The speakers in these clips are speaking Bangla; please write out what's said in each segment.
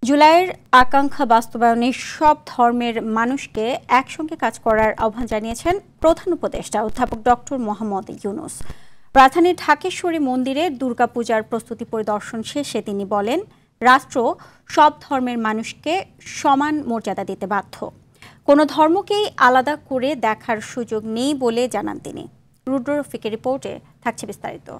জুলাইয়ের আকাঙ্ক্ষা বাস্তবায়নে সব ধর্মের মানুষকে একসঙ্গে কাজ করার আহ্বান জানিয়েছেন প্রধান উপদেষ্টা অধ্যাপক ডক্টর মোহাম্মদ ইউনূস। রাজধানীর ঢাকেশ্বরী মন্দিরে দুর্গাপূজার প্রস্তুতি পরিদর্শন শেষে তিনি বলেন, রাষ্ট্র সব ধর্মের মানুষকে সমান মর্যাদা দিতে বাধ্য, কোনো ধর্মকেই আলাদা করে দেখার সুযোগ নেই বলে জানান তিনি। রুদ্র রফিকের রিপোর্টে থাকছে বিস্তারিত।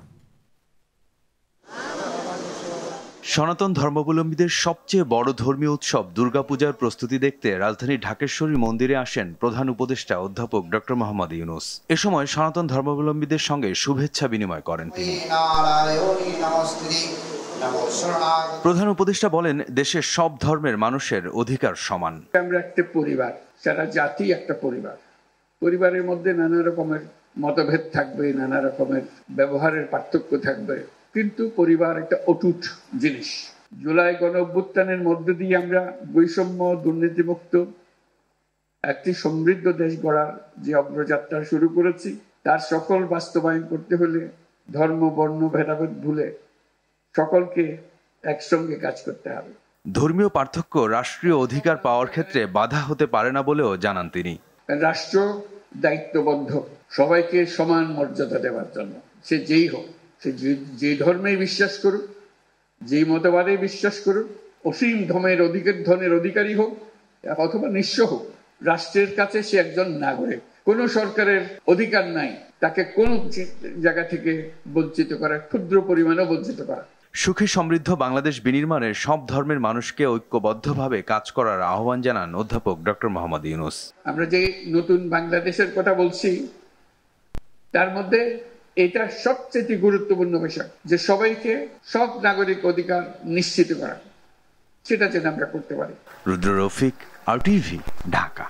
সনাতন ধর্মাবলম্বীদের সবচেয়ে বড় ধর্মীয় উৎসব দুর্গাপূজার প্রস্তুতি দেখতে রাজধানীর ঢাকেশ্বরী মন্দিরে আসেন প্রধান উপদেষ্টা অধ্যাপক ডক্টর মোহাম্মদ ইউনূস। এ সময় সনাতন ধর্মাবলম্বীদের সঙ্গে শুভেচ্ছা বিনিময় করেন তিনি। প্রধান উপদেষ্টা বলেন, দেশের সব ধর্মের মানুষের অধিকার সমান। আমরা একটা পরিবার, সারা জাতি একটা পরিবার। পরিবারের মধ্যে নানা রকমের মতভেদ থাকবে, নানা রকমের ব্যবহারের পার্থক্য থাকবে, কিন্তু পরিবার একটা অটুট জিনিস। জুলাই গণ অভ্যুত্থানের মধ্য দিয়ে আমরা বৈষম্য, দুর্নীতিমুক্ত একটি সমৃদ্ধ দেশ গড়ার যে অগ্রযাত্রা শুরু করেছি, তার সকল বাস্তবায়ন করতে হলে ধর্ম, বর্ণ ভেদাভেদ ভুলে সকলকে একসঙ্গে কাজ করতে হবে। ধর্মীয় পার্থক্য রাষ্ট্রীয় অধিকার পাওয়ার ক্ষেত্রে বাধা হতে পারে না বলেও জানান তিনি। রাষ্ট্র দায়িত্ববদ্ধ সবাইকে সমান মর্যাদা দেওয়ার জন্য, সে যেই হোক, সে যে ধর্মে বিশ্বাস করুক, যেই মতবাদে বিশ্বাস করুক, অসীম ধনের অধিকারী হোক অথবা নিঃস্ব হোক, রাষ্ট্রের কাছে সে একজন নাগরিক। কোন সরকারের অধিকার নাই তাকে কোন জায়গা থেকে বঞ্চিত করা, ক্ষুদ্র পরিমাণেও বঞ্চিত করা। সুখী সমৃদ্ধ বাংলাদেশ বিনির্মাণে সব ধর্মের মানুষকে ঐক্যবদ্ধভাবে কাজ করার আহ্বান জানান অধ্যাপক ডক্টর মোহাম্মদ ইউনূস। আমরা যে নতুন বাংলাদেশের কথা বলছি, তার মধ্যে এটা সবচেয়ে গুরুত্বপূর্ণ বিষয় যে সবাইকে সব নাগরিক অধিকার নিশ্চিত করা, সেটা যেন আমরা করতে পারি। রুদ্র রফিক, RTV, ঢাকা।